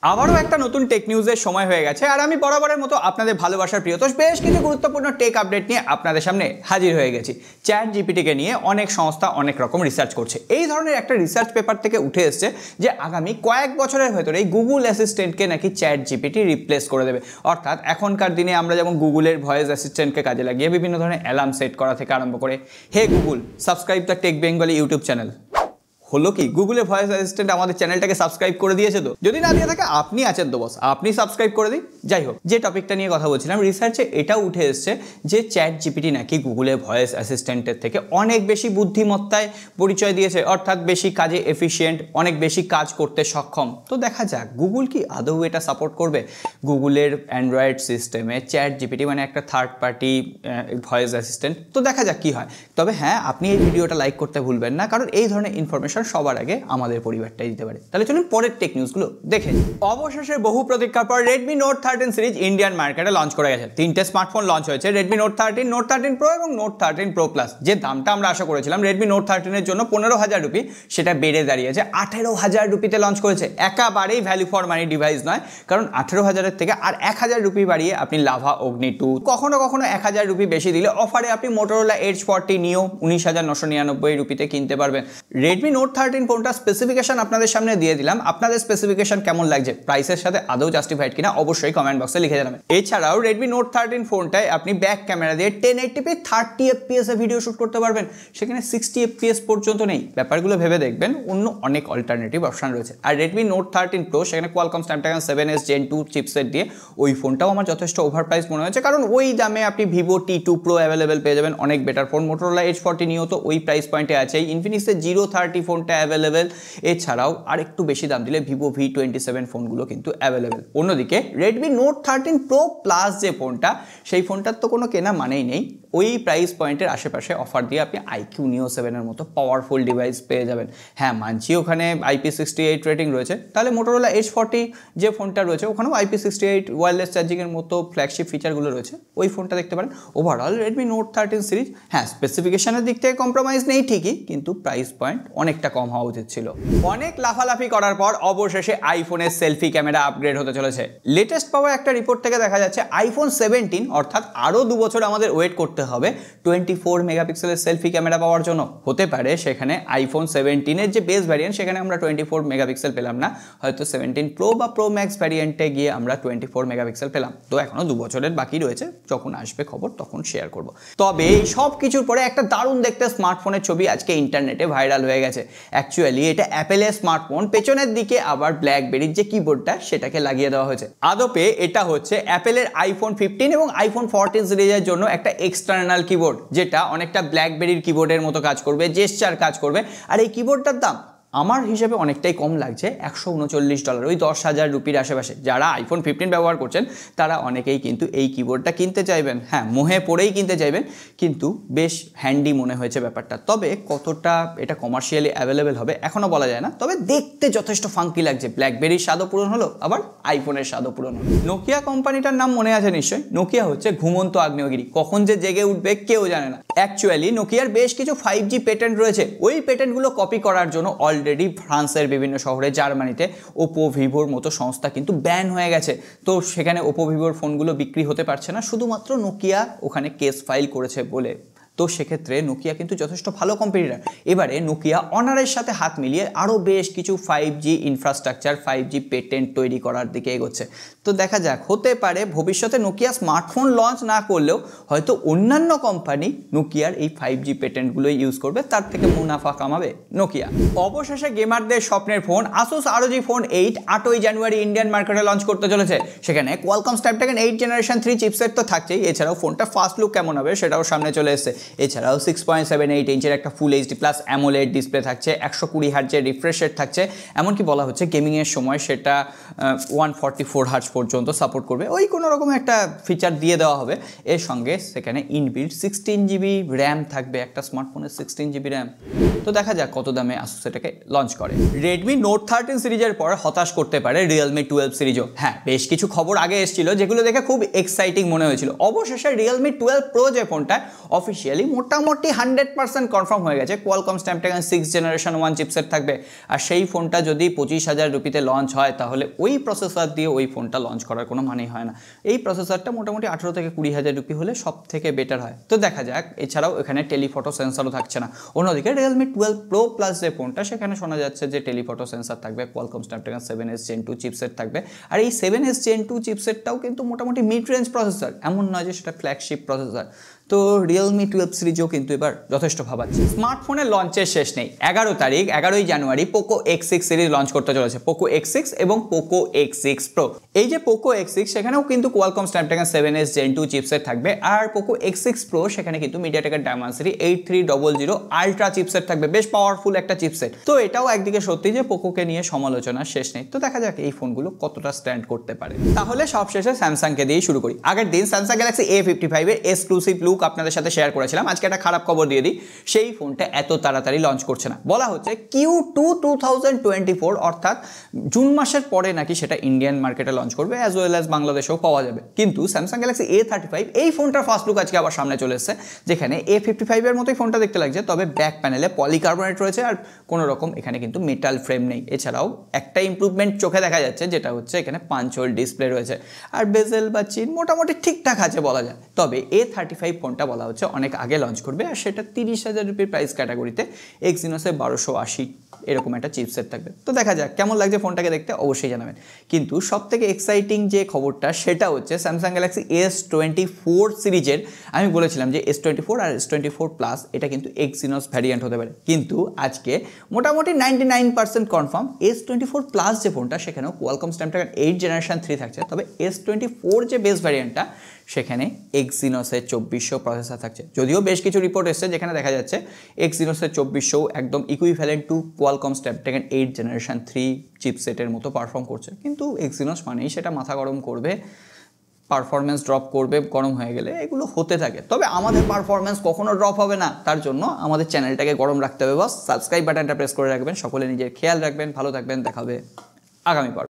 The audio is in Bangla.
আবারও একটা নতুন টেক নিউজের সময় হয়ে গেছে আর আমি বরাবরের মতো আপনাদের ভালোবাসার প্রিয়তোষ বেশ কিছু গুরুত্বপূর্ণ টেক আপডেট নিয়ে আপনাদের সামনে হাজির হয়ে গেছি। চ্যাট জিপিটিকে নিয়ে অনেক সংস্থা অনেক রকম রিসার্চ করছে। এই ধরনের একটা রিসার্চ পেপার থেকে উঠে এসছে যে আগামী কয়েক বছরের ভেতরেই গুগল অ্যাসিস্ট্যান্টকে নাকি চ্যাট জিপিটি রিপ্লেস করে দেবে। অর্থাৎ এখনকার দিনে আমরা যেমন গুগলের ভয়েস অ্যাসিস্ট্যান্টকে কাজে লাগিয়ে বিভিন্ন ধরনের অ্যালার্ম সেট করা থেকে আরম্ভ করে hey Google subscribe the Tech Bengali YouTube channel, হলো কি গুগলের ভয়েস অ্যাসিস্ট্যান্ট আমাদের চ্যানেলটাকে সাবস্ক্রাইব করে দিয়েছে। তো যদি না দিয়ে থাকে আপনি আছেন তো বস, আপনি সাবস্ক্রাইব করে দিন। যাই হোক, যে টপিকটা নিয়ে কথা বলছিলাম, রিসার্চে এটাও উঠে এসছে যে চ্যাট জিপিটি নাকি গুগলের ভয়েস অ্যাসিস্ট্যান্টের থেকে অনেক বেশি বুদ্ধিমত্তায় পরিচয় দিয়েছে, অর্থাৎ বেশি কাজে এফিশিয়েন্ট, অনেক বেশি কাজ করতে সক্ষম। তো দেখা যাক গুগল কি আদৌ এটা সাপোর্ট করবে। গুগলের অ্যান্ড্রয়েড সিস্টেমে চ্যাট জিপিটি মানে একটা থার্ড পার্টি ভয়েস অ্যাসিস্ট্যান্ট। তো দেখা যাক কি হয়। তবে হ্যাঁ, আপনি এই ভিডিওটা লাইক করতে ভুলবেন না, কারণ এই ধরনের ইনফরমেশন সবার আগে আমাদের পরিবারটাই দিতে পারে। তাহলে চলুন পরের টেক নিউজগুলো দেখে। অবশেষে বহু প্রতীক্ষার পর রেডমি নোট 13 সিরিজ ইন্ডিয়ান মার্কেটে লঞ্চ করে গেছে। তিনটে স্মার্টফোন লঞ্চ হয়েছে, রেডমি নোট 13, নোট 13 প্রো এবং নোট 13 প্রো প্লাস। যে দামটা আমরা আশা করেছিলাম রেডমি নোট 13 এর জন্য 15,000 রুপি, সেটা বেড়ে দাঁড়িয়েছে 18,000 রুপিতে লঞ্চ করেছে। একেবারেই ভ্যালু ফর মানি ডিভাইস নয়, কারণ 18,000 থেকে আর 1,000 রুপি বাড়িয়ে আপনি লাভা অগ্নি 2, কখনো কখনো 1,000 রুপি বেশি দিলে অফারে আপনি মোটোরোলা এজ 40 নিও 19,999 রুপিতে কিনতে পারবেন। রেডমি নোট 13 ফোনটা স্পেসিফিকেশন আপনাদের সামনে দিয়ে দিলাম। আপনাদের স্পেসিফিকেশন কেমন লাগছে, প্রাইসের সাথে আদৌ জাস্টিফাইড কিনা অবশ্যই কমেন্ট বক্সে লিখে জানাবেন। এছাড়াও রেডমি নোট 13 ফোনটায় আপনি ব্যাক ক্যামেরা দিয়ে 1080p 30 fps এ ভিডিও শুট করতে পারবেন, সেখানে 60 fps পর্যন্ত নেই। ব্যাপারগুলো ভেবে দেখবেন, অন্য অনেক অল্টারনেটিভ অপশন রয়েছে। আর রেডমি নোট 13 প্রো, সেখানে Qualcomm Snapdragon 7s Gen 2 chipset দিয়ে, ওই ফোনটাও আমার যথেষ্ট ওভারপ্রাইস মনে হয়েছে, কারণ ওই দামে আপনি ভিভো T2 Pro অ্যাভেলেবেল পেয়ে যাবেন, অনেক বেটার ফোন। মোটোরোলা এজ 40 নিও তো ওই প্রাইস পয়েন্টে আছেই, ইনফিনিক্সের Giro 30 ফোনটা অ্যাভেলেবেল। এছাড়াও আর একটু বেশি দাম দিলে ভিভো V27 ফোনগুলো কিন্তু অ্যাভেলেবেল। অন্যদিকে রেডমি নোট 13 প্রো প্লাস যে ফোনটা, সেই ফোনটার তো কোনো কেনা মানেই নেই। ওই প্রাইস পয়েন্টের আশেপাশে অফার দিয়ে আপনি IQ Neo 7 এর মতো পাওয়ারফুল ডিভাইস পেয়ে যাবেন। হ্যাঁ মানছি ওখানে IP68 রেটিং রয়েছে, তাহলে মোটোরোলা H40 যে ফোনটা রয়েছে ওখানেও IP68 ওয়্যারলেস চার্জিংয়ের মতো ফ্ল্যাগশিপ ফিচারগুলো রয়েছে, ওই ফোনটা দেখতে পারেন। ওভারঅল রেডমি নোট 13 সিরিজ, হ্যাঁ স্পেসিফিকেশনের দিক থেকে কম্প্রোমাইজ নেই ঠিকই, কিন্তু প্রাইস পয়েন্ট অনেকটা কম হওয়া উচিত ছিল। অনেক লাফালাফি করার পর অবশেষে আইফোনের সেলফি ক্যামেরা আপগ্রেড হতে চলেছে। লেটেস্ট পাওয়া একটা রিপোর্ট থেকে দেখা যাচ্ছে আইফোন 17, অর্থাৎ আরও 2 বছর আমাদের ওয়েট করতে হবে 24 মেগাপিক্সেলের সেলফি ক্যামেরা পাওয়ার জন্য। হতে পারে সেখানে আইফোন 17 যে বেস ভ্যারিয়েন্ট, সেখানে আমরা 24 মেগাপিক্সেল পেলাম না, হয়তো 17 প্রো বা প্রো ম্যাক্স ভ্যারিয়েন্টে গিয়ে আমরা 24 মেগাপিক্সেল পেলাম। তো এখনো 2 বছরের বাকি রয়েছে, যখন আসবে খবর তখন শেয়ার করব। তবে এই সব কিছুর পরে একটা দারুণ দেখতে স্মার্টফোনের ছবি আজকে ইন্টারনেটে ভাইরাল হয়ে গেছে। অ্যাকচুয়ালি এটা অ্যাপেলের স্মার্টফোন, পেছনের দিকে আবার ব্ল্যাকবেরির যে কিবোর্ডটা সেটাকে লাগিয়ে দেওয়া হয়েছে। আদপে এটা হচ্ছে অ্যাপেলের আইফোন 15 এবং আইফোন 14 সিরিজের জন্য একটা এক্সটার্নাল কিবোর্ড, যেটা অনেকটা ব্ল্যাকবেরির কিবোর্ডের মতো কাজ করবে, জেস্চার কাজ করবে। আর এই কিবোর্ডটার দাম আমার হিসেবে অনেকটাই কম লাগছে, $139, ওই 10,000 রুপির আশেপাশে। যারা আইফোন 15 ব্যবহার করছেন তারা অনেকেই কিন্তু এই কিবোর্ডটা কিনতে চাইবেন, হ্যাঁ মোহে পড়েই কিনতে চাইবেন, কিন্তু বেশ হ্যান্ডি মনে হয়েছে ব্যাপারটা। তবে কতটা এটা কমার্শিয়ালি অ্যাভেলেবেল হবে এখনও বলা যায় না, তবে দেখতে যথেষ্ট ফাঙ্কি লাগছে। ব্ল্যাকবেরির স্বাদও পূরণ হলো, আবার আইফোনের স্বাদও পূরণ হলো। নোকিয়া কোম্পানিটার নাম মনে আছে নিশ্চয়ই। নোকিয়া হচ্ছে ঘুমন্ত আগ্নেয়গিরি, কখন যে জেগে উঠবে কেউ জানে না। অ্যাকচুয়ালি নোকিয়ার বেশ কিছু 5G পেটেন্ট রয়েছে, ওই পেটেন্টগুলো কপি করার জন্য অলরেডি ফ্রান্সের বিভিন্ন শহরে, জার্মানিতে ওপো ভিভোর মতো সংস্থা কিন্তু ব্যান হয়ে গেছে। তো সেখানে ওপো ভিভোর ফোনগুলো বিক্রি হতে পারছে না, শুধুমাত্র নোকিয়া ওখানে কেস ফাইল করেছে বলে। তো সেক্ষেত্রে নোকিয়া কিন্তু যথেষ্ট ভালো কম্পিটিটর। এবারে নোকিয়া অনারের সাথে হাত মিলিয়ে আরও বেশ কিছু 5G ইনফ্রাস্ট্রাকচার, 5G পেটেন্ট তৈরি করার দিকে এগোচ্ছে। তো দেখা যাক, হতে পারে ভবিষ্যতে নোকিয়া স্মার্টফোন লঞ্চ না করলেও হয়তো অন্যান্য কোম্পানি নোকিয়ার এই 5G পেটেন্টগুলোই ইউজ করবে, তার থেকে মুনাফা কামাবে নোকিয়া। অবশেষে গেমারদের স্বপ্নের ফোন আসুস ROG Phone 8 8ই জানুয়ারি ইন্ডিয়ান মার্কেটে লঞ্চ করতে চলেছে। সেখানে কোয়ালকম স্ন্যাপড্রাগন 8 জেনারেশন 3 চিপসেট তো থাকছেই, এছাড়াও ফোনটা ফার্স্ট লুক কেমন হবে সেটাও সামনে চলে এসেছে। এছাড়াও 6.78 ইঞ্চের একটা ফুল HD প্লাস অ্যামোলেড ডিসপ্লে থাকছে, 120 হার্টজের রিফ্রেশ রেট থাকছে, এমনকি বলা হচ্ছে গেমিংয়ের সময় সেটা 144 হার্টজ পর্যন্ত সাপোর্ট করবে, ওই কোনো রকম একটা ফিচার দিয়ে দেওয়া হবে। এর সঙ্গে সেখানে ইনবিল্ট 16GB র্যাম থাকবে, একটা স্মার্টফোনের 16GB র্যাম। তো দেখা যাক কত দামে আসুস এটাকে লঞ্চ করে। রেডমি নোট 13 সিরিজের পর হতাশ করতে পারে রিয়েলমি 12 সিরিজও। হ্যাঁ বেশ কিছু খবর আগে এসেছিল যেগুলো দেখে খুব এক্সাইটিং মনে হয়েছিল। অবশেষে রিয়েলমি 12 প্রো যে ফোনটা অফিসিয়ালি মোটামুটি 100% কনফার্ম হয়ে গেছে, কোয়ালকম স্ন্যাপড্রাগন 6 জেনারেশন 1 চিপসেট থাকবে। আর সেই ফোনটা যদি 25,000 রুপিতে লঞ্চ হয়, তাহলে ওই ওই প্রসেসর দিয়ে ওই ফোনটা লঞ্চ করার কোনো মানেই হয় না। এই প্রসেসরটা মোটামুটি 18 থেকে 20,000 রুপি হলে সব থেকে বেটার হয়। তো দেখা যাক। এছাড়াও এখানে টেলিফটো সেন্সরও থাকছে না। অন্যদিকে Realme 12 Pro Plus যে ফোনটা, সেখানে শোনা যাচ্ছে যে টেলিফটো সেন্সর থাকবে, Qualcomm Snapdragon 7s Gen 2 chipset থাকবে। আর এই 7s Gen 2 চিপসেটটাও কিন্তু মোটামুটি মিড রেঞ্জ প্রসেসর, এমন নয় যে সেটা ফ্ল্যাগশিপ প্রসেসর। তো Realme 12 সিরিজও কিন্তু এবার যথেষ্ট ভাবাচ্ছে। স্মার্টফোনের লঞ্চের শেষ নেই। 11 জানুয়ারি পোকো X6 সিরিজ লঞ্চ করতে চলেছে, পোকো X6 এবং পোকো X6 Pro। এই যে পোকো X6, সেখানেও কিন্তু Qualcomm Snapdragon 7s Gen 2 chipset থাকবে। আর পোকো X6 Pro সেখানে কিন্তু মিডিয়াটেকের Dimensity 8300 আলট্রা চিপসেট থাকবে, বেশ পাওয়ারফুল একটা চিপসেট। তো এটাও একদিকে সত্যি যে পোকোকে নিয়ে সমালোচনা শেষ নেই। তো দেখা যাক এই ফোনগুলো কতটা স্ট্যান্ড করতে পারে। তাহলে সবশেষে স্যামসাংকে দিয়ে শুরু করি। আগের দিন স্যামসাং গ্যালাক্সি A55 এর এক্সক্লুসিভ লুক আপনাদের সাথে শেয়ার করেছিলাম। আজকে একটা খারাপ খবর দিয়ে দিই, সেই ফোনটা এত তাড়াতাড়ি লঞ্চ করছে না। বলা হচ্ছে Q2 2024 অর্থাৎ জুন মাসের পরে নাকি সেটা ইন্ডিয়ান মার্কেটে লঞ্চ করবে, অ্যাজ ওয়েল অ্যাজ বাংলাদেশেও পাওয়া যাবে। কিন্তু স্যামসাং গ্যালাক্সি A35 এই ফোনটার ফার্স্ট লুক আজকে আবার সামনে চলে এসেছে, যেখানে A55 এর মতোই ফোনটা দেখতে লাগছে, তবে ব্যাক প্যানেলে পলিকার্বনেট রয়েছে আর কোনো রকম এখানে কিন্তু মেটাল ফ্রেম নেই। এছাড়াও একটা ইমপ্রুভমেন্ট চোখে দেখা যাচ্ছে, যেটা হচ্ছে এখানে পাঞ্চ হোল ডিসপ্লে রয়েছে আর বেজেল বা চিন মোটামুটি ঠিকঠাক আছে বলা যায়। তবে A35 ফোনটা বলা হচ্ছে অনেক আগে লঞ্চ করবে, আর সেটা 30,000 রুপির প্রাইস ক্যাটাগরিতে এক্সিনোসে 1280 এরকম একটা চিপসেট থাকবে। তো দেখা যাক কেমন লাগছে ফোনটাকে দেখতে, অবশ্যই জানাবেন। কিন্তু সব থেকে এক্সাইটিং যে খবরটা সেটা হচ্ছে স্যামসাং গ্যালাক্সি S24 সিরিজের। আমি বলেছিলাম যে S24 আর S24 প্লাস এটা কিন্তু এক্সিনোস ভ্যারিয়েন্ট হতে পারে, কিন্তু আজকে মোটামুটি 99% কনফার্ম S24 প্লাস যে ফোনটা, সেখানেও Qualcomm Snapdragon 8 Gen 3 থাকছে। তবে S24 যে বেস ভ্যারিয়েন্টটা, সেখানে এক্সিনোসের 2400 প্রসেসর থাকছে। যদিও বেশ কিছু রিপোর্ট এসছে যেখানে দেখা যাচ্ছে এক্সিনোসের 2400 একদম equivalent to Qualcomm Snapdragon 8 Gen 3 চিপসেটের মতো পারফর্ম করছে। কিন্তু এক্সিনোস মানেই সেটা মাথা গরম করবে, পারফরমেন্স ড্রপ করবে, গরম হয়ে গেলে এগুলো হতে থাকে। তবে আমাদের পারফরমেন্স কখনো ড্রপ হবে না, তার জন্য আমাদের চ্যানেলটাকে গরম রাখতে হবে। বস সাবস্ক্রাইব বাটনটা প্রেস করে রাখবেন। সকলে নিজের খেয়াল রাখবেন, ভালো থাকবেন, দেখা হবে আগামী পর্বে।